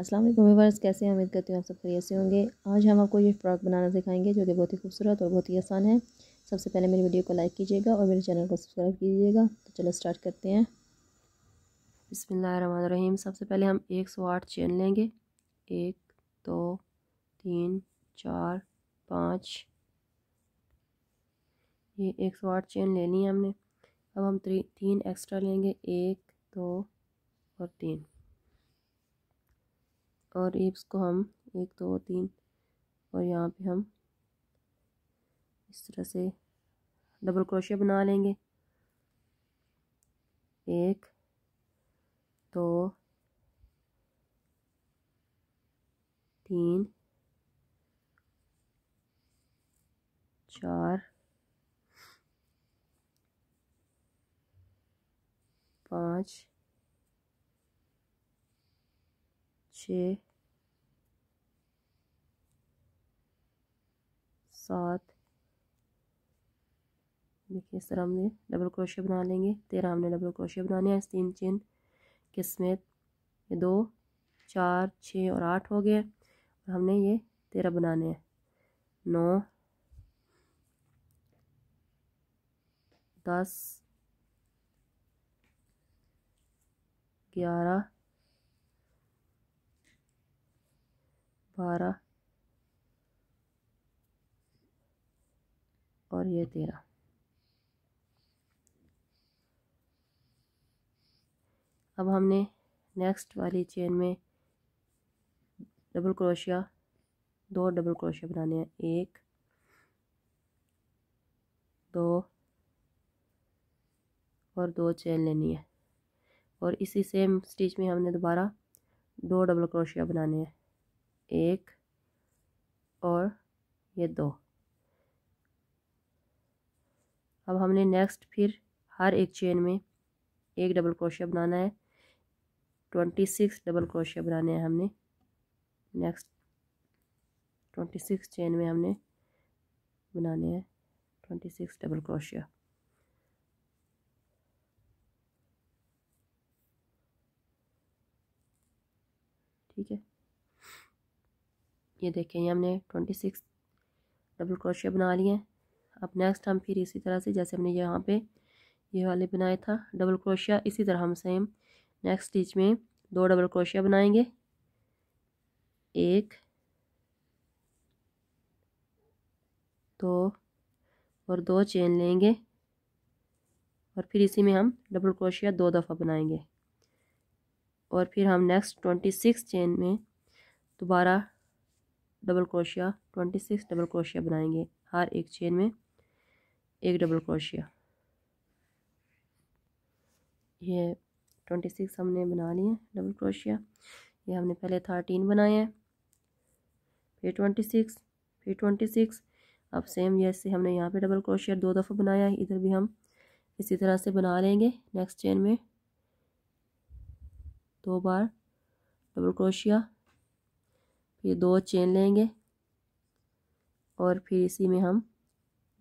अस्सलाम वालेकुम व्यूअर्स, कैसे हैं? उम्मीद करती हूँ आप सब खैरियत से होंगे। आज हम आपको ये फ्रॉक बनाना सिखाएंगे जो कि बहुत ही खूबसूरत और बहुत ही आसान है। सबसे पहले मेरी वीडियो को लाइक कीजिएगा और मेरे चैनल को सब्सक्राइब कीजिएगा। तो चलो स्टार्ट करते हैं। बिस्मिल्लाहिर्रहमानिर्रहीम। सबसे पहले हम 108 चेन लेंगे। 1 2 3 4 5, ये 108 चेन लेनी है हमने। अब हम 3 एक्स्ट्रा लेंगे, 1 2 और 3, और इसको हम 1 2 3 और यहाँ पे हम इस तरह से डबल क्रोशिया बना लेंगे। 1 2 3 4 5 6 7। देखिए इस तरह हमने डबल क्रोशिया बना लेंगे। 13 हमने डबल क्रोशिया बनाने हैं इस 3 चेन के समेत। ये 2 4 6 और 8 हो गए। और हमने ये 13 बनाने हैं। 9 10 11 12 और ये 13। अब हमने नेक्स्ट वाली चेन में डबल क्रोशिया 2 डबल क्रोशिया बनाने हैं। 1 2 और 2 चेन लेनी है। और इसी सेम स्टिच में हमने दोबारा 2 डबल क्रोशिया बनाने हैं। 1 और ये 2। अब हमने नेक्स्ट फिर हर एक चेन में एक डबल क्रोशिया बनाना है। 26 डबल क्रोशिया बनाने हैं हमने। नेक्स्ट 26 चेन में हमने बनाने हैं 26 डबल क्रोशिया। ठीक है, ये देखें, ये हमने 26 डबल क्रोशिया बना लिए हैं। अब नेक्स्ट हम फिर इसी तरह से जैसे हमने यहाँ पे ये वाले बनाया था डबल क्रोशिया, इसी तरह हम सेम नेक्स्ट स्टिच में 2 डबल क्रोशिया बनाएंगे। 1 2 और 2 चेन लेंगे और फिर इसी में हम डबल क्रोशिया 2 दफ़ा बनाएंगे। और फिर हम नेक्स्ट 26 चेन में दोबारा डबल क्रोशिया 26 डबल क्रोशिया बनाएंगे। हर एक चेन में एक डबल क्रोशिया। ये 26 हमने बना लिए डबल क्रोशिया। ये हमने पहले 13 बनाए हैं, फिर 26, फिर 26। अब सेम जैसे हमने यहाँ पे डबल क्रोशिया 2 दफ़ा बनाया है, इधर भी हम इसी तरह से बना लेंगे। नेक्स्ट चेन में 2 बार डबल क्रोशिया, फिर 2 चेन लेंगे और फिर इसी में हम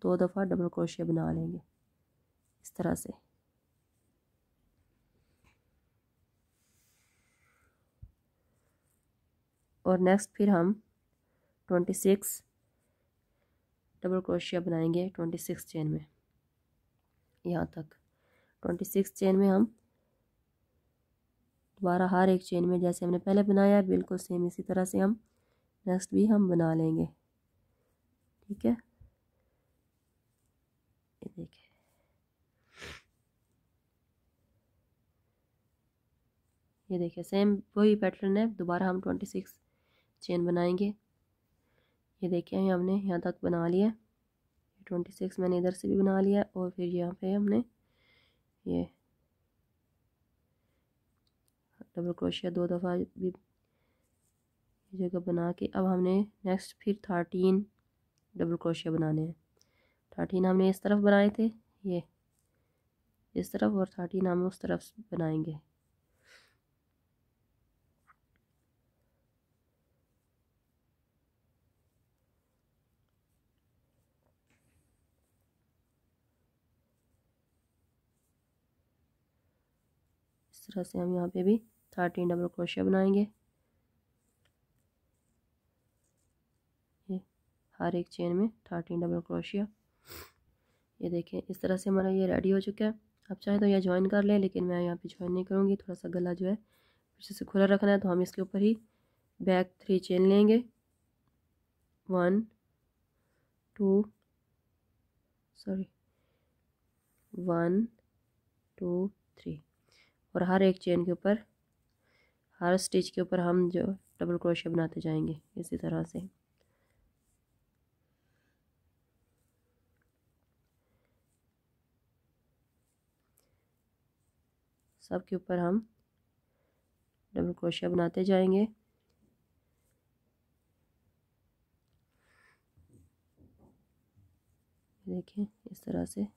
2 दफ़ा डबल क्रोशिया बना लेंगे इस तरह से। और नेक्स्ट फिर हम 26 डबल क्रोशिया बनाएंगे 26 चेन में। यहाँ तक 26 चेन में हम दोबारा हर एक चेन में जैसे हमने पहले बनाया बिल्कुल सेम इसी तरह से हम नेक्स्ट भी हम बना लेंगे। ठीक है, ये देखिए, ये देखिए सेम वही पैटर्न है। दोबारा हम 26 चेन बनाएंगे। ये देखिए हमने यहाँ तक बना लिया। 26 मैंने इधर से भी बना लिया और फिर यहाँ पे हमने ये डबल क्रोशिया 2 दफ़ा भी जगह बना के अब हमने नेक्स्ट फिर 13 डबल क्रोशिया बनाने हैं। 13 हमने इस तरफ बनाए थे, ये इस तरफ, और 13 हम उस तरफ बनाएंगे। इस तरह से हम यहाँ पे भी 13 डबल क्रोशिया बनाएंगे। हर एक चेन में 13 डबल क्रोशिया। ये देखें इस तरह से हमारा ये रेडी हो चुका है। आप चाहें तो यह ज्वाइन कर लें, लेकिन मैं यहाँ पे ज्वाइन नहीं करूँगी, थोड़ा सा गला जो है पीछे से खुला रखना है। तो हम इसके ऊपर ही बैक 3 चेन लेंगे, 1 2 1 2 3, और हर एक चेन के ऊपर, हर स्टिच के ऊपर हम जो डबल क्रोशिया बनाते जाएंगे इसी तरह से। सब के ऊपर हम डबल क्रोशिया बनाते जाएंगे। देखें इस तरह से।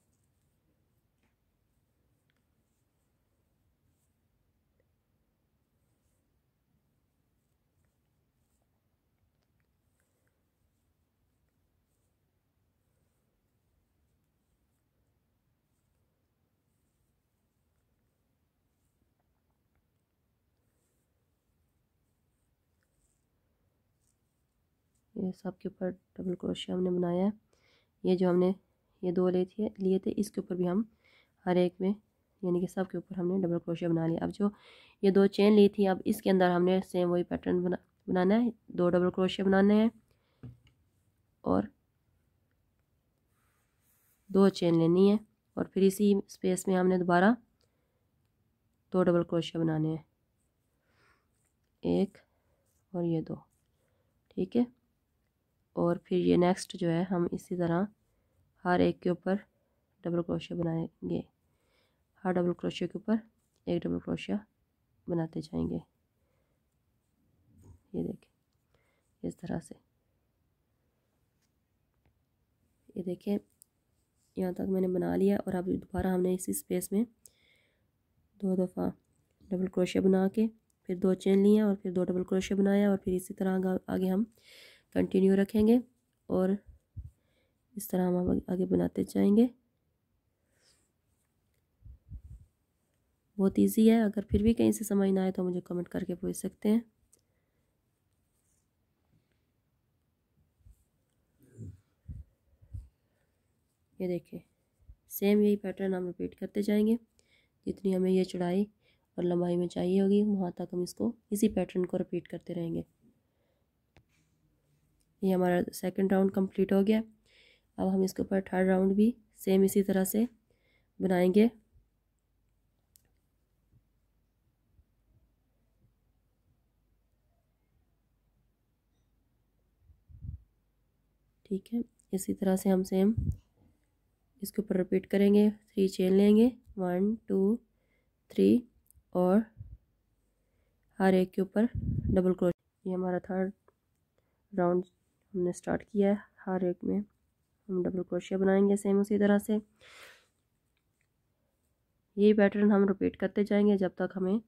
ये सब के ऊपर डबल क्रोशिया हमने बनाया है। ये जो हमने ये 2 लिए थे इसके ऊपर भी हम हर एक में, यानी कि सब के ऊपर हमने डबल क्रोशिया बना लिया। अब जो ये 2 चेन ली थी, अब इसके अंदर हमने सेम वही पैटर्न बनाना है। 2 डबल क्रोशिया बनाने हैं और 2 चेन लेनी है, और फिर इसी स्पेस में हमने दोबारा 2 डबल क्रोशिया बनाने हैं, 1 और ये 2, ठीक है। और फिर ये नेक्स्ट जो है हम इसी तरह हर एक के ऊपर डबल क्रोशिया बनाएंगे, हर डबल क्रोशिया के ऊपर एक डबल क्रोशिया बनाते जाएंगे। ये देखें इस तरह से। ये देखें यहाँ तक मैंने बना लिया, और अब दोबारा हमने इसी स्पेस में 2 दफ़ा डबल क्रोशिया बना के फिर 2 चेन लिए और फिर 2 डबल क्रोशिया बनाया, और फिर इसी तरह आगे हम कंटिन्यू रखेंगे और इस तरह हम आगे बनाते जाएंगे। बहुत इजी है। अगर फिर भी कहीं से समझ ना आए तो मुझे कमेंट करके पूछ सकते हैं। ये देखिए सेम यही पैटर्न हम रिपीट करते जाएंगे। जितनी हमें ये चौड़ाई और लंबाई में चाहिए होगी वहाँ तक हम इसको इसी पैटर्न को रिपीट करते रहेंगे। ये हमारा सेकंड राउंड कंप्लीट हो गया। अब हम इसके ऊपर थर्ड राउंड भी सेम इसी तरह से बनाएंगे। ठीक है, इसी तरह से हम सेम इसके ऊपर रिपीट करेंगे। 3 चेन लेंगे, 1 2 3, और हर एक के ऊपर डबल क्रोशिया। ये हमारा थर्ड राउंड हमने स्टार्ट किया है। हर एक में हम डबल क्रोशिया बनाएंगे सेम उसी तरह से। यही पैटर्न हम रिपीट करते जाएंगे जब तक हमें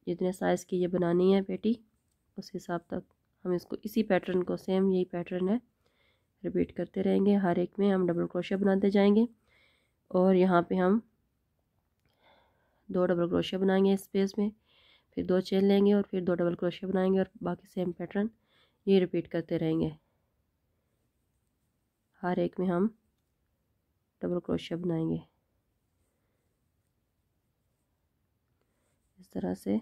जितने साइज़ की ये बनानी है पेटी उस हिसाब तक हम इसको इसी पैटर्न को, सेम यही पैटर्न है, रिपीट करते रहेंगे। हर एक में हम डबल क्रोशिया बनाते जाएंगे, और यहाँ पे हम 2 डबल क्रोशिया बनाएंगे इस स्पेस में, फिर 2 चेन लेंगे और फिर 2 डबल क्रोशिया बनाएंगे, और बाकी सेम पैटर्न ये रिपीट करते रहेंगे। हर एक में हम डबल क्रोशिया बनाएंगे इस तरह से।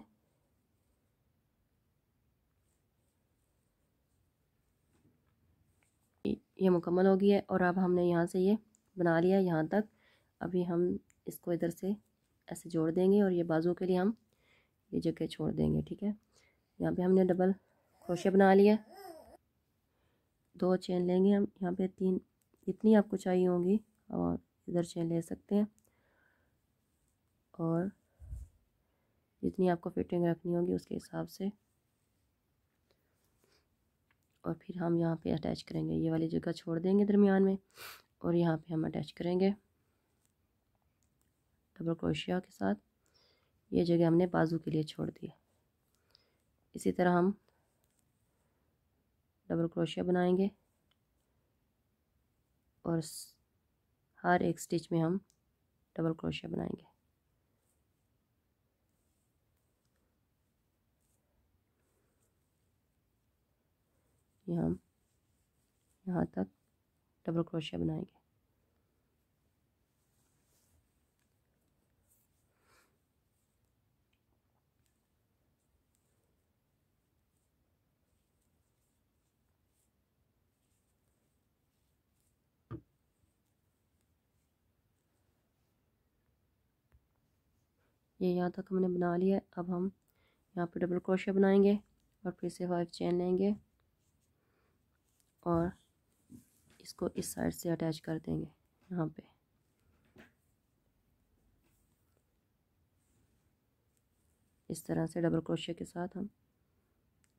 ये मुकम्मल हो गया है, और अब हमने यहाँ से ये बना लिया यहाँ तक। अभी हम इसको इधर से ऐसे जोड़ देंगे, और ये बाजू के लिए हम ये जगह छोड़ देंगे। ठीक है, यहाँ पे हमने डबल क्रोशिया बना लिया। 2 चेन लेंगे हम यहाँ पे, 3 जितनी आपको चाहिए होंगी, और इधर चेन ले सकते हैं, और जितनी आपको फिटिंग रखनी होगी उसके हिसाब से। और फिर हम यहाँ पे अटैच करेंगे, ये वाली जगह छोड़ देंगे दरमियान में, और यहाँ पे हम अटैच करेंगे डबल क्रोशिया के साथ। ये जगह हमने बाजू के लिए छोड़ दी। इसी तरह हम डबल क्रोशिया बनाएंगे, और हर एक स्टिच में हम डबल क्रोशिया बनाएंगे। ये हम यहाँ तक डबल क्रोशिया बनाएंगे। ये यहाँ तक हमने बना लिया है। अब हम यहाँ पे डबल क्रोशिया बनाएंगे और फिर से 5 चेन लेंगे और इसको इस साइड से अटैच कर देंगे। यहाँ पे इस तरह से डबल क्रोशिया के साथ हम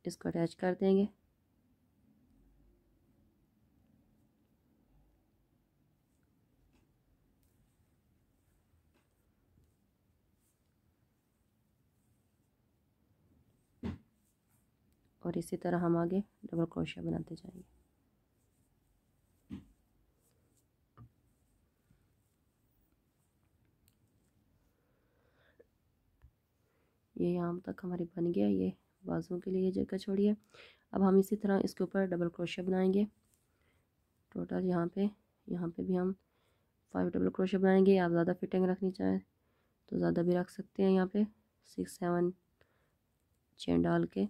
इसको अटैच कर देंगे। और इसी तरह हम आगे डबल क्रोशिया बनाते जाएंगे। ये यहाँ तक हमारी बन गया। ये बाजुओं के लिए जगह छोड़ी है। अब हम इसी तरह इसके ऊपर डबल क्रोशिया बनाएंगे। टोटल यहाँ पे भी हम 5 डबल क्रोशिया बनाएंगे। आप ज़्यादा फिटिंग रखनी चाहें तो ज़्यादा भी रख सकते हैं। यहाँ पे 6-7 चेन डाल के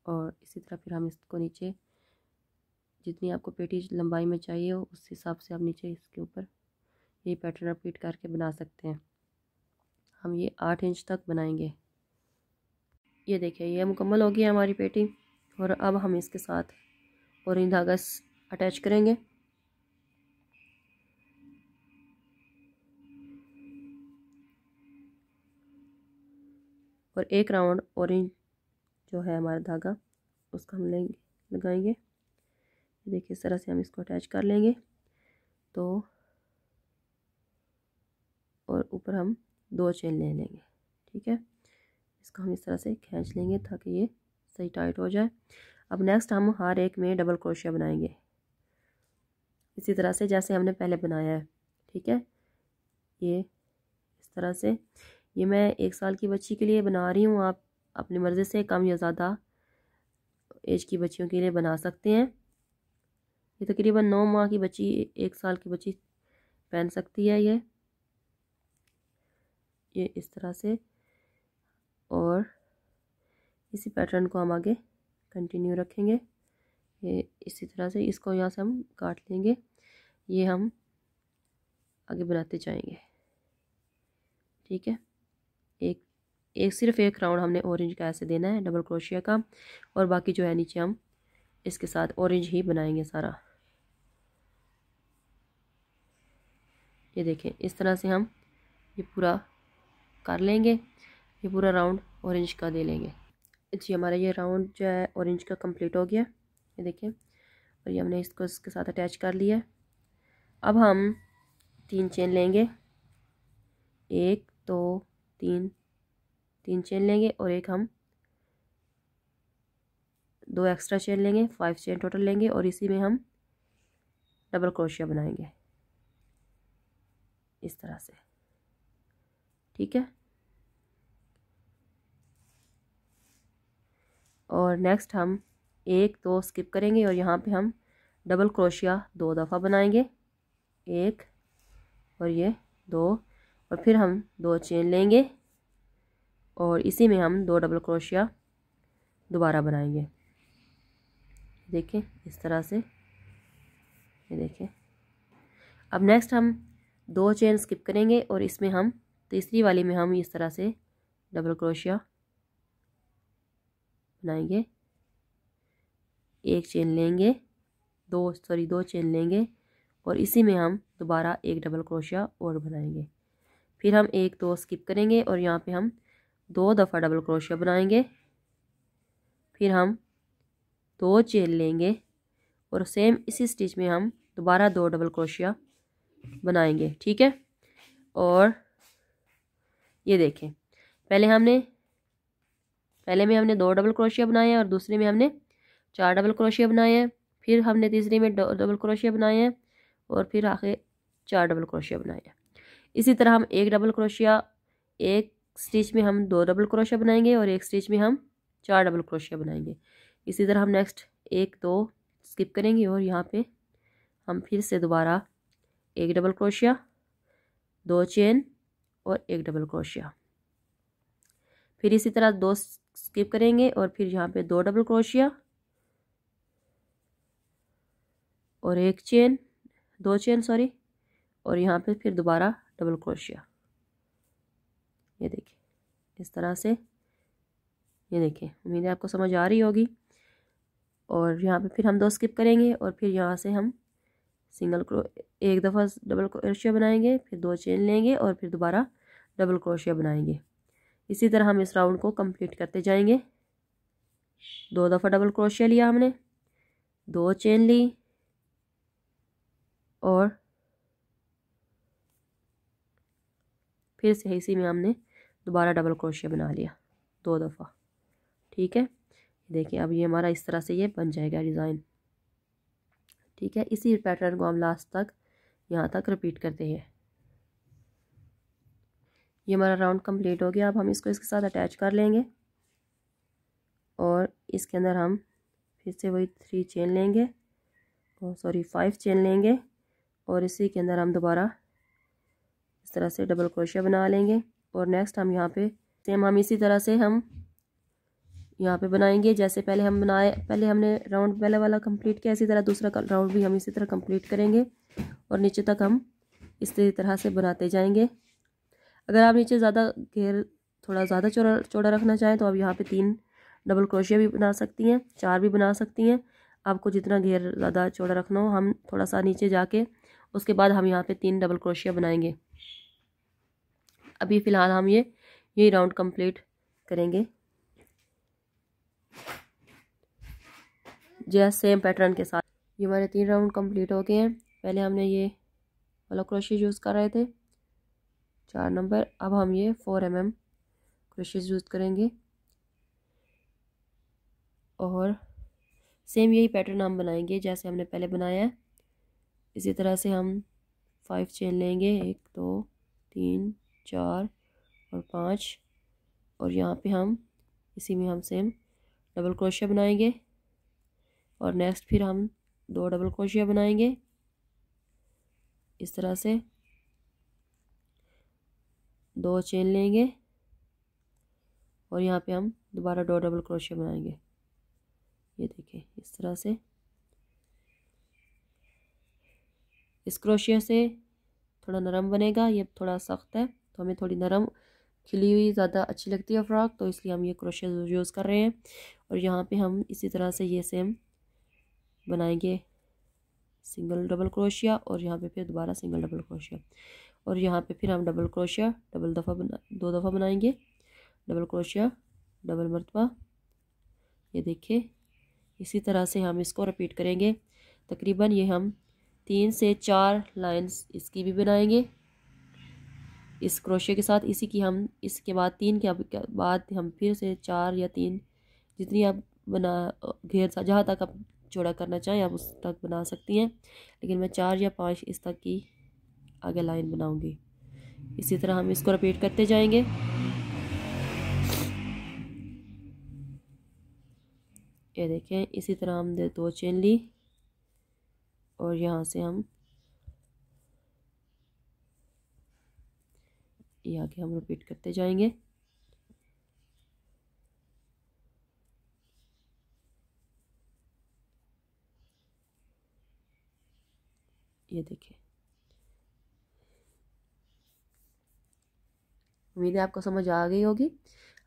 और इसी तरह फिर हम इसको नीचे जितनी आपको पेटी लंबाई में चाहिए हो उस हिसाब से आप नीचे इसके ऊपर ये पैटर्न रिपीट करके बना सकते हैं। हम ये 8 इंच तक बनाएंगे। ये देखिए ये मुकम्मल हो गई हमारी पेटी। और अब हम इसके साथ ऑरेंज धागा अटैच करेंगे। और एक राउंड ऑरेंज जो है हमारा धागा उसका हम लगाएंगे। देखिए इस तरह से हम इसको अटैच कर लेंगे। तो और ऊपर हम 2 चेन ले लेंगे। ठीक है, इसको हम इस तरह से खींच लेंगे ताकि ये सही टाइट हो जाए। अब नेक्स्ट हम हर एक में डबल क्रोशिया बनाएंगे इसी तरह से जैसे हमने पहले बनाया है। ठीक है, ये इस तरह से ये मैं 1 साल की बच्ची के लिए बना रही हूँ। आप अपनी मर्ज़ी से कम या ज़्यादा एज की बच्चियों के लिए बना सकते हैं। ये तकरीबन 9 माह की बच्ची 1 साल की बच्ची पहन सकती है ये इस तरह से। और इसी पैटर्न को हम आगे कंटिन्यू रखेंगे। ये इसी तरह से इसको यहाँ से हम काट लेंगे। ये हम आगे बनाते जाएंगे। ठीक है, सिर्फ एक राउंड हमने ऑरेंज का ऐसे देना है डबल क्रोशिया का। और बाकी जो है नीचे हम इसके साथ ऑरेंज ही बनाएंगे सारा। ये देखें इस तरह से हम ये पूरा कर लेंगे। ये पूरा राउंड ऑरेंज का दे लेंगे। जी हमारा ये राउंड जो है ऑरेंज का कंप्लीट हो गया। ये देखें और ये हमने इसको इसके साथ अटैच कर लिया है। अब हम 3 चेन लेंगे। 1 2 3 चेन लेंगे और एक हम 2 एक्स्ट्रा चेन लेंगे। 5 चेन टोटल लेंगे और इसी में हम डबल क्रोशिया बनाएंगे इस तरह से। ठीक है, और नेक्स्ट हम 1 2 स्किप करेंगे और यहाँ पे हम डबल क्रोशिया 2 दफ़ा बनाएंगे। 1 और ये 2 और फिर हम 2 चेन लेंगे और इसी में हम 2 डबल क्रोशिया दोबारा बनाएंगे। देखें इस तरह से। ये देखें अब नेक्स्ट हम 2 चेन स्किप करेंगे और इसमें हम तीसरी वाली में हम इस तरह से डबल क्रोशिया बनाएंगे। 1 चेन लेंगे 2 चेन लेंगे और इसी में हम दोबारा 1 डबल क्रोशिया और बनाएंगे। फिर हम 1 2 स्किप करेंगे और यहाँ पे हम 2 दफ़ा डबल क्रोशिया बनाएंगे। फिर हम 2 चेन लेंगे और सेम इसी स्टिच में हम दोबारा 2 डबल क्रोशिया बनाएंगे। ठीक है, और ये देखें पहले में हमने 2 डबल क्रोशिया बनाए हैं और दूसरे में हमने 4 डबल क्रोशिया बनाए हैं। फिर हमने तीसरे में डबल क्रोशिया बनाए हैं और फिर आखिर 4 डबल क्रोशिया बनाए हैं। इसी तरह हम 1 डबल क्रोशिया एक स्टिच में हम 2 डबल क्रोशिया बनाएंगे और एक स्टिच में हम 4 डबल क्रोशिया बनाएंगे। इसी तरह हम नेक्स्ट 1 2 स्किप करेंगे और यहाँ पे हम फिर से दोबारा एक डबल क्रोशिया, 2 चेन और एक डबल क्रोशिया, फिर इसी तरह 2 स्किप करेंगे और फिर यहाँ पे 2 डबल क्रोशिया और 1 चेन, 2 चेन सॉरी, और यहाँ पे फिर दोबारा डबल क्रोशिया। ये देखिए इस तरह से, ये देखिए, उम्मीद है आपको समझ आ रही होगी। और यहाँ पे फिर हम 2 स्किप करेंगे और फिर यहाँ से हम एक दफ़ा डबल क्रोशिया बनाएंगे, फिर 2 चेन लेंगे और फिर दोबारा डबल क्रोशिया बनाएंगे। इसी तरह हम इस राउंड को कंप्लीट करते जाएंगे। 2 दफ़ा डबल क्रोशिया लिया हमने, 2 चेन ली और फिर से इसी में हमने दोबारा डबल क्रोशिया बना लिया 2 दफ़ा। ठीक है, देखिए अब ये हमारा इस तरह से ये बन जाएगा डिज़ाइन। ठीक है, इसी पैटर्न को हम लास्ट तक यहाँ तक रिपीट करते हैं। ये हमारा राउंड कंप्लीट हो गया। अब हम इसको इसके साथ अटैच कर लेंगे और इसके अंदर हम फिर से वही 3 चेन लेंगे, सॉरी 5 चेन लेंगे और इसी के अंदर हम दोबारा इस तरह से डबल क्रोशिया बना लेंगे। और नेक्स्ट हम यहाँ पे सेम हम इसी तरह से हम यहाँ पे बनाएंगे जैसे पहले हम बनाए, पहले हमने राउंड पहले वाला कंप्लीट किया, इसी तरह दूसरा राउंड भी हम इसी तरह कंप्लीट करेंगे और नीचे तक हम इसी तरह से बनाते जाएंगे। अगर आप नीचे ज़्यादा घेर थोड़ा ज़्यादा चौड़ा रखना चाहें तो आप यहाँ पे 3 डबल क्रोशिया भी बना सकती हैं, 4 भी बना सकती हैं। आपको जितना घेर ज़्यादा चौड़ा रखना हो, हम थोड़ा सा नीचे जाके उसके बाद हम यहाँ पे 3 डबल क्रोशिया बनाएंगे। अभी फ़िलहाल हम यही राउंड कंप्लीट करेंगे जैसे सेम पैटर्न के साथ। ये हमारे 3 राउंड कंप्लीट हो गए हैं। पहले हमने ये वाला क्रोशिया यूज़ कर रहे थे 4 नंबर, अब हम ये 4 mm क्रोशिया यूज़ करेंगे और सेम यही पैटर्न हम बनाएंगे जैसे हमने पहले बनाया है। इसी तरह से हम 5 चेन लेंगे, 1 2 3 4 और 5 और यहाँ पे हम इसी में हम सेम डबल क्रोशिया बनाएंगे और नेक्स्ट फिर हम 2 डबल क्रोशिया बनाएंगे इस तरह से, 2 चेन लेंगे और यहाँ पे हम दोबारा 2 डबल क्रोशिया बनाएंगे। ये देखिए इस तरह से। इस क्रोशिया से थोड़ा नरम बनेगा, ये थोड़ा सख्त है तो हमें थोड़ी नरम खिली हुई ज़्यादा अच्छी लगती है फ्रॉक, तो इसलिए हम ये क्रोशिया यूज़ कर रहे हैं। और यहाँ पे हम इसी तरह से ये सेम बनाएंगे, सिंगल डबल क्रोशिया और यहाँ पे फिर दोबारा सिंगल डबल क्रोशिया और यहाँ पे फिर हम डबल क्रोशिया 2 दफ़ा बनाएंगे, डबल क्रोशिया डबल मरतबा। ये देखिए इसी तरह से हम इसको रिपीट करेंगे। तकरीबन ये हम 3 से 4 लाइंस इसकी भी बनाएंगे इस क्रोशिया के साथ। इसी की हम इसके बाद 3 के बाद हम फिर से 4 या 3 जितनी आप बना घेर जहाँ तक आप चौड़ा करना चाहें आप उस तक बना सकती हैं, लेकिन मैं 4 या 5 इस तक की आगे लाइन बनाऊंगी। इसी तरह हम इसको रिपीट करते जाएंगे। ये देखें इसी तरह हमने 2 चेन ली और यहाँ से हम ये आगे हम रिपीट करते जाएंगे। ये देखिए, उम्मीद है आपको समझ आ गई होगी।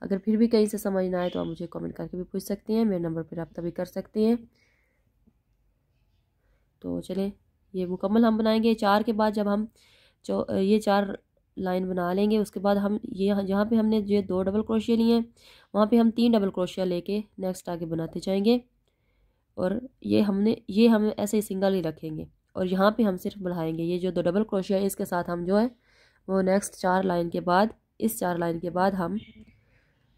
अगर फिर भी कहीं से समझ ना आए तो आप मुझे कमेंट करके भी पूछ सकती हैं, मेरे नंबर पर रब्ता भी कर सकती हैं। तो चलें ये मुकम्मल हम बनाएंगे। 4 के बाद जब हम ये 4 लाइन बना लेंगे उसके बाद हम ये जहाँ पे हमने ये 2 डबल क्रोशिया लिए हैं वहाँ पे हम 3 डबल क्रोशिया लेके नेक्स्ट आगे बनाते जाएंगे और ये हम ऐसे ही सिंगल ही रखेंगे और यहाँ पे हम सिर्फ बढ़ाएंगे। ये जो 2 डबल क्रोशिया है इसके साथ हम जो है वो नेक्स्ट 4 लाइन के बाद, इस 4 लाइन के बाद हम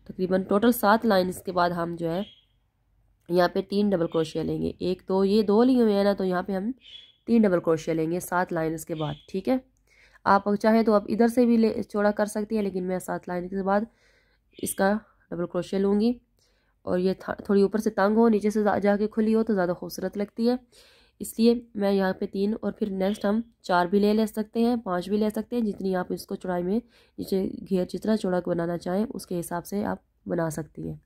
तकरीबन टोटल 7 लाइन इसके बाद हम जो है यहाँ पे 3 डबल क्रोशिया लेंगे। एक तो ये 2 लिए हुए हैं ना, तो यहाँ पे हम 3 डबल क्रोशिया लेंगे 7 लाइन इसके बाद। ठीक है, आप चाहें तो आप इधर से भी चौड़ा कर सकती हैं, लेकिन मैं 7 लाइन के बाद इसका डबल क्रोशिया लूँगी और ये थोड़ी ऊपर से तंग हो, नीचे से जाके खुली हो तो ज़्यादा खूबसूरत लगती है। इसलिए मैं यहाँ पे 3 और फिर नेक्स्ट हम 4 भी ले सकते हैं, 5 भी ले सकते हैं, जितनी आप इसको चौड़ाई में नीचे घेर जितना चौड़ा बनाना चाहें उसके हिसाब से आप बना सकती हैं।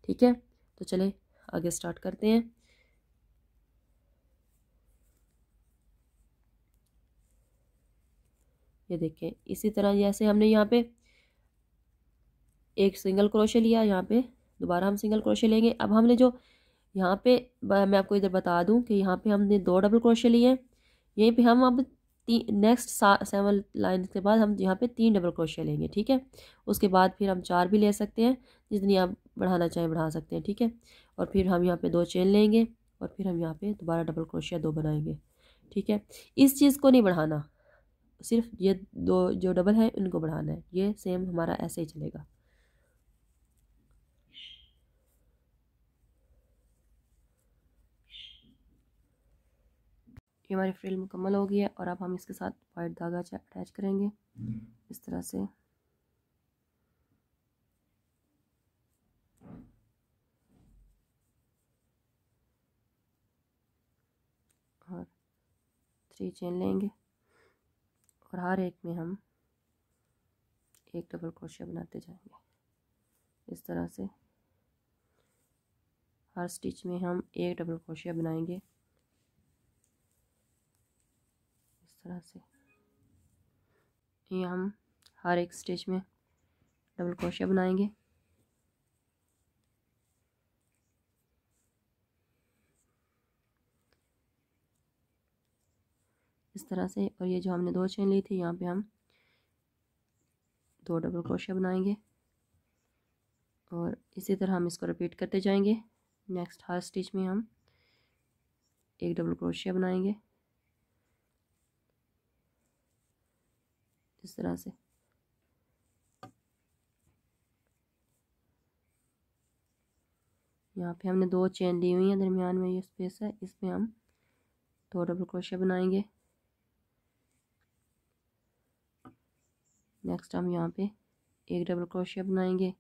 ठीक है, तो चले आगे स्टार्ट करते हैं। ये देखें, इसी तरह जैसे हमने यहाँ पे एक सिंगल क्रोशे लिया, यहाँ पे दोबारा हम सिंगल क्रोशे लेंगे। अब हमने जो यहाँ पे मैं आपको इधर बता दूं कि यहाँ पे हमने 2 डबल क्रोशे लिए हैं। यहीं पे हम अब नेक्स्ट 7 लाइन के बाद हम यहाँ पे 3 डबल क्रोशे लेंगे। ठीक है, उसके बाद फिर हम 4 भी ले सकते हैं, जितनी आप बढ़ाना चाहें बढ़ा सकते हैं। ठीक है, और फिर हम यहाँ पे 2 चेन लेंगे और फिर हम यहाँ पे दोबारा डबल क्रोशिया 2 बनाएंगे। ठीक है, इस चीज़ को नहीं बढ़ाना, सिर्फ ये 2 जो डबल है इनको बढ़ाना है। ये सेम हमारा ऐसे ही चलेगा। ये हमारी फ्रिल मुकम्मल हो गई है और अब हम इसके साथ वाइट धागा अटैच करेंगे इस तरह से। और 3 चेन लेंगे और हर एक में हम एक डबल क्रोशिया बनाते जाएंगे इस तरह से। हर स्टिच में हम एक डबल क्रोशिया बनाएंगे इस तरह से। ये हम हर एक स्टिच में डबल क्रोशिया बनाएंगे। इस तरह से। और ये जो हमने 2 चेन ली थी, यहाँ पे हम 2 डबल क्रोशिया बनाएंगे और इसी तरह हम इसको रिपीट करते जाएंगे। नेक्स्ट हर स्टिच में हम एक डबल क्रोशिया बनाएंगे इस तरह से। यहाँ पे हमने 2 चेन ली हुई हैं, दरमियान में ये स्पेस है, इसमें हम 2 डबल क्रोशिया बनाएंगे। नेक्स्ट हम यहाँ पे एक डबल क्रोशिया बनाएंगे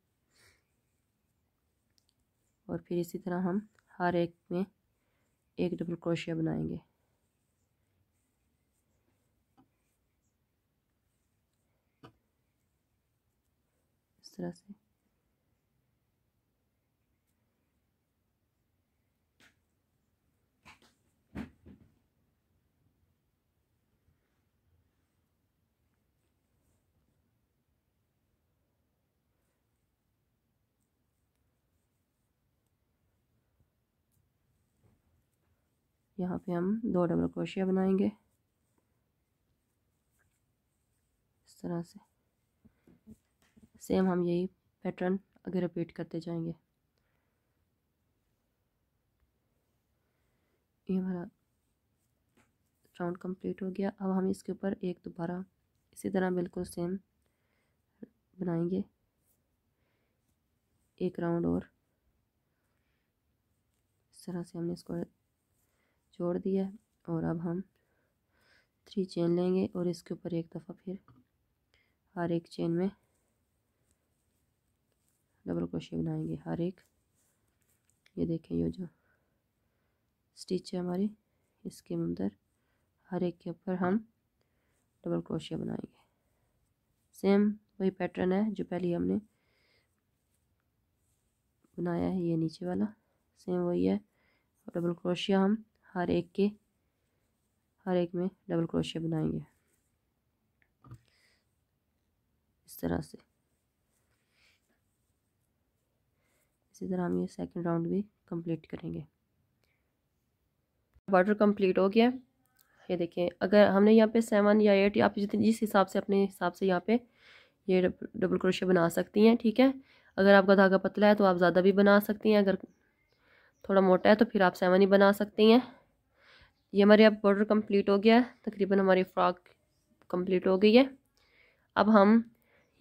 और फिर इसी तरह हम हर एक में एक डबल क्रोशिया बनाएंगे इस तरह से। यहाँ पे हम 2 डबल क्रोशिया बनाएंगे इस तरह से। सेम हम यही पैटर्न आगे रिपीट करते जाएंगे। ये हमारा राउंड कंप्लीट हो गया। अब हम इसके ऊपर एक दोबारा इसी तरह बिल्कुल सेम बनाएंगे, एक राउंड और इस तरह से हमने इसको जोड़ दिया। और अब हम 3 चेन लेंगे और इसके ऊपर एक दफ़ा फिर हर एक चेन में डबल क्रोशिया बनाएंगे हर एक। ये देखें, ये जो स्टिच है हमारी, इसके अंदर हर एक के ऊपर हम डबल क्रोशिया बनाएंगे। सेम वही पैटर्न है जो पहले हमने बनाया है, ये नीचे वाला सेम वही है। डबल क्रोशिया हम हर एक में डबल क्रोशिया बनाएंगे इस तरह से। इसी तरह हम ये सेकंड राउंड भी कंप्लीट करेंगे। बॉर्डर कंप्लीट हो गया। ये देखें, अगर हमने यहाँ पे 7 या 8 आप जिस हिसाब से अपने हिसाब से यहाँ पे ये डबल क्रोशिया बना सकती हैं। ठीक है, अगर आपका धागा पतला है तो आप ज़्यादा भी बना सकती हैं, अगर थोड़ा मोटा है तो फिर आप 7 ही बना सकती हैं। ये हमारे अब बॉर्डर कंप्लीट हो गया है, तकरीबन हमारी फ्रॉक कंप्लीट हो गई है। अब हम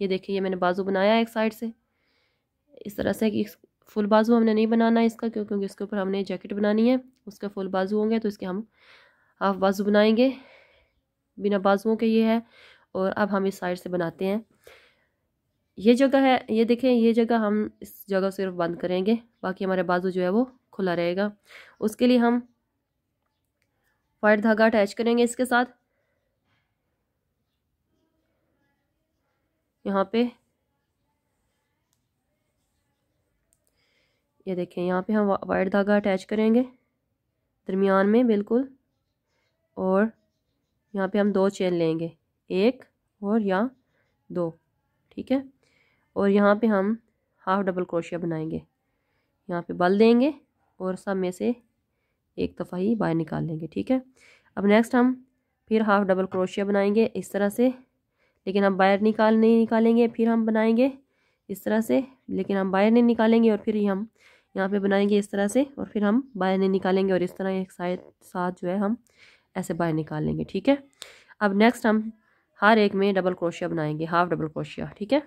ये देखिए, ये मैंने बाजू बनाया है एक साइड से इस तरह से कि फुल बाजू हमने नहीं बनाना है इसका, क्योंकि इसके ऊपर हमने जैकेट बनानी है, उसका फुल बाजू होंगे तो इसके हम हाफ बाजू बनाएंगे, बिना बाजुओं के ये है। और अब हम इस साइड से बनाते हैं ये जगह है, ये देखें, ये जगह हम इस जगह सिर्फ बंद करेंगे, बाकी हमारे बाजू जो है वो खुला रहेगा। उसके लिए हम वाइट धागा अटैच करेंगे इसके साथ, यहाँ पे ये देखें, यहाँ पे हम वाइट धागा अटैच करेंगे दरमियान में बिल्कुल, और यहाँ पे हम 2 चेन लेंगे, 1 और या 2, ठीक है। और यहाँ पे हम हाफ डबल क्रोशिया बनाएंगे, यहाँ पे बल देंगे और सब में से एक दफ़ा ही बाहर निकाल लेंगे, ठीक है। अब नेक्स्ट हम फिर हाफ डबल क्रोशिया बनाएंगे इस तरह से, लेकिन हम बाहर नहीं निकालेंगे। फिर हम बनाएंगे इस तरह से, लेकिन हम बाहर नहीं निकालेंगे, और फिर हम यहाँ पे बनाएंगे इस तरह से, और फिर हम बाहर नहीं निकालेंगे, और इस तरह एक साथ जो है हम ऐसे बाहर निकाल लेंगे, ठीक है। अब नेक्स्ट हम हर एक में डबल क्रोशिया बनाएंगे, हाफ डबल क्रोशिया, ठीक है।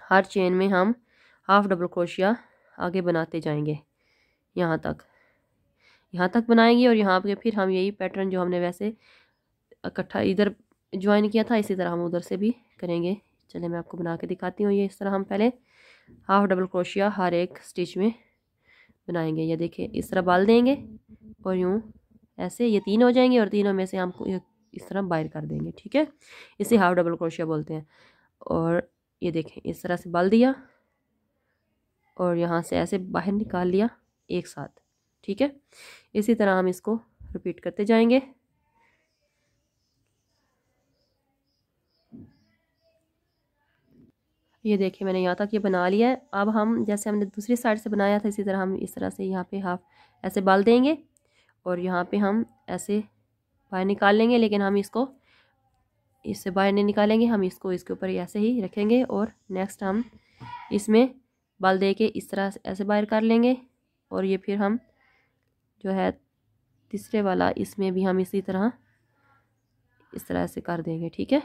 हर चेन में हम हाफ डबल क्रोशिया आगे बनाते जाएंगे, यहाँ तक बनाएंगे, और यहाँ पे फिर हम यही पैटर्न जो हमने वैसे इकट्ठा इधर ज्वाइन किया था, इसी तरह हम उधर से भी करेंगे। चलिए मैं आपको बना के दिखाती हूँ। ये इस तरह हम पहले हाफ डबल क्रोशिया हर एक स्टिच में बनाएंगे। ये देखिए, इस तरह बाल देंगे और यूँ ऐसे ये 3 हो जाएंगे, और तीनों में से हम इस तरह बाहर कर देंगे, ठीक है। इसे हाफ डबल क्रोशिया बोलते हैं। और ये देखें, इस तरह से बाल दिया और यहाँ से ऐसे बाहर निकाल लिया एक साथ, ठीक है। इसी तरह हम इसको रिपीट करते जाएंगे। ये देखिए, मैंने यहाँ तक ये बना लिया है। अब हम जैसे हमने दूसरी साइड से बनाया था, इसी तरह हम इस तरह से यहाँ पे हाफ ऐसे बाल देंगे, और यहाँ पे हम ऐसे बाहर निकाल लेंगे, लेकिन हम इसको इससे बाहर नहीं निकालेंगे, हम इसको इसके ऊपर ऐसे ही रखेंगे। और नेक्स्ट हम इसमें बाल दे के इस तरह से ऐसे बाहर कर लेंगे, और ये फिर हम जो है तीसरे वाला, इसमें भी हम इसी तरह इस तरह से कर देंगे, ठीक है।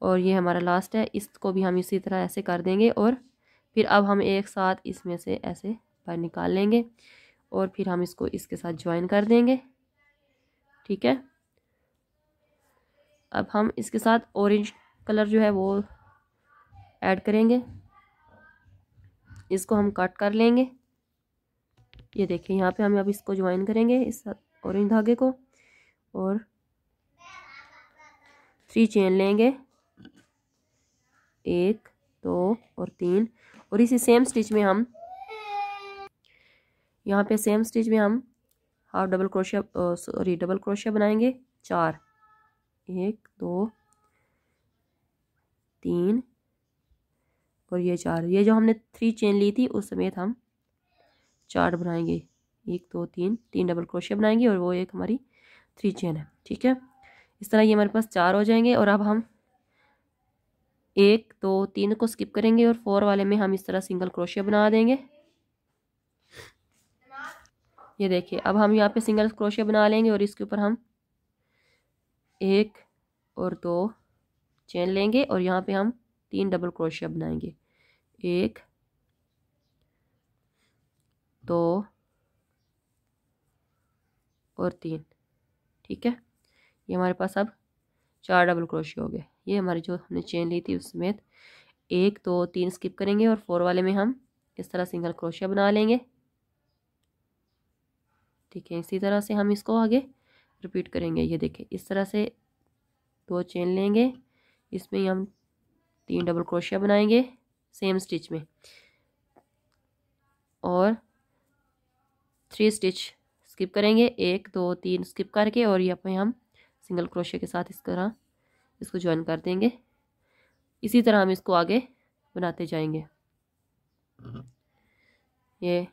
और ये हमारा लास्ट है, इसको भी हम इसी तरह ऐसे कर देंगे, और फिर अब हम एक साथ इसमें से ऐसे बाहर निकाल लेंगे, और फिर हम इसको इसके साथ ज्वाइन कर देंगे, ठीक है। अब हम इसके साथ ऑरेंज कलर जो है वो ऐड करेंगे, इसको हम कट कर लेंगे। ये देखिए, यहाँ पे हम अब इसको ज्वाइन करेंगे इस ऑरेंज धागे को, और 3 चेन लेंगे, 1 2 और 3, और इसी सेम स्टिच में हम यहाँ पे सेम स्टिच में हम half double crochet double crochet बनाएंगे 4, 1 2 3 और ये 4। ये जो हमने 3 चेन ली थी उस समेत हम 4 बनाएंगे, 1 2 3 डबल क्रोशिया बनाएंगे, और वो एक हमारी 3 चेन है, ठीक है। इस तरह ये हमारे पास 4 हो जाएंगे। और अब हम 1 2 3 को स्किप करेंगे, और 4 वाले में हम इस तरह सिंगल क्रोशिया बना देंगे। ये देखिए, अब हम यहाँ पे सिंगल क्रोशिया बना लेंगे, और इसके ऊपर हम 1 और 2 चेन लेंगे, और यहाँ पे हम 3 डबल क्रोशिया बनाएंगे, 1 2 और 3, ठीक है। ये हमारे पास अब 4 डबल क्रोशिया हो गए। ये हमारी जो हमने चेन ली थी उस समेत 1 2 3 स्किप करेंगे, और 4 वाले में हम इस तरह सिंगल क्रोशिया बना लेंगे, ठीक है। इसी तरह से हम इसको आगे रिपीट करेंगे। ये देखिए, इस तरह से 2 चेन लेंगे, इसमें हम 3 डबल क्रोशिया बनाएंगे सेम स्टिच में, और 3 स्टिच स्किप करेंगे, 1 2 3 स्किप करके, और यहाँ पे हम सिंगल क्रोशिया के साथ इस तरह इसको ज्वाइन कर देंगे। इसी तरह हम इसको आगे बनाते जाएंगे। ये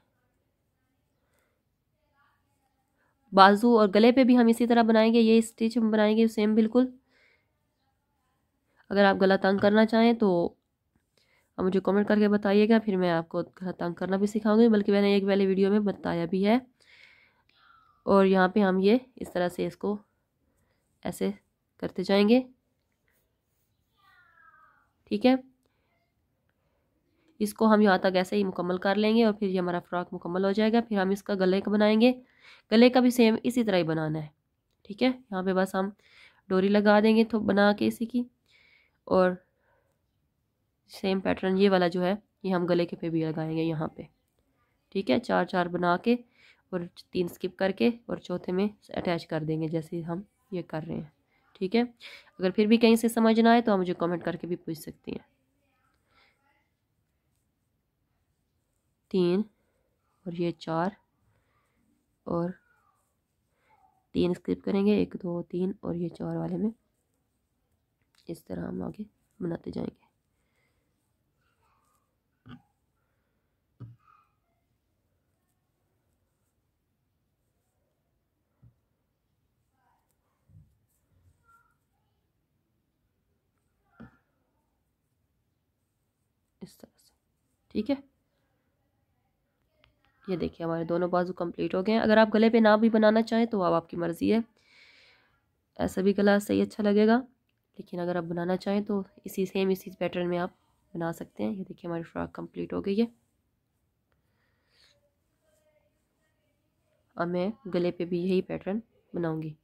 बाजू और गले पे भी हम इसी तरह बनाएंगे, ये स्टिच हम बनाएंगे सेम बिल्कुल। अगर आप गला तंग करना चाहें तो आप मुझे कमेंट करके बताइएगा, फिर मैं आपको गला तंग करना भी सिखाऊंगी, बल्कि मैंने एक वाले वीडियो में बताया भी है। और यहाँ पे हम ये इस तरह से इसको ऐसे करते जाएंगे, ठीक है। इसको हम यहाँ तक ऐसे ही मुकम्मल कर लेंगे, और फिर ये हमारा फ्रॉक मुकम्मल हो जाएगा। फिर हम इसका गले का बनाएंगे, गले का भी सेम इसी तरह ही बनाना है, ठीक है। यहाँ पे बस हम डोरी लगा देंगे तो बना के इसी की, और सेम पैटर्न ये वाला जो है ये हम गले के पे भी लगाएंगे यहाँ पे। ठीक है, 4 4 बना के और 3 स्किप करके और चौथे में अटैच कर देंगे जैसे हम ये कर रहे हैं। ठीक है, अगर फिर भी कहीं से समझ ना आए तो आप मुझे कमेंट करके भी पूछ सकती हैं। 3 और ये 4 और 3 स्किप करेंगे, 1 2 3 और ये 4 वाले में इस तरह हम आगे बनाते जाएंगे। इस तरह से। ठीक है, ये देखिए हमारे दोनों बाजू कंप्लीट हो गए हैं। अगर आप गले पे ना भी बनाना चाहें तो अब आपकी मर्ज़ी है, ऐसा भी गला सही अच्छा लगेगा, लेकिन अगर आप बनाना चाहें तो इसी पैटर्न में आप बना सकते हैं। ये देखिए हमारी फ्रॉक कंप्लीट हो गई है। अब मैं गले पे भी यही पैटर्न बनाऊंगी।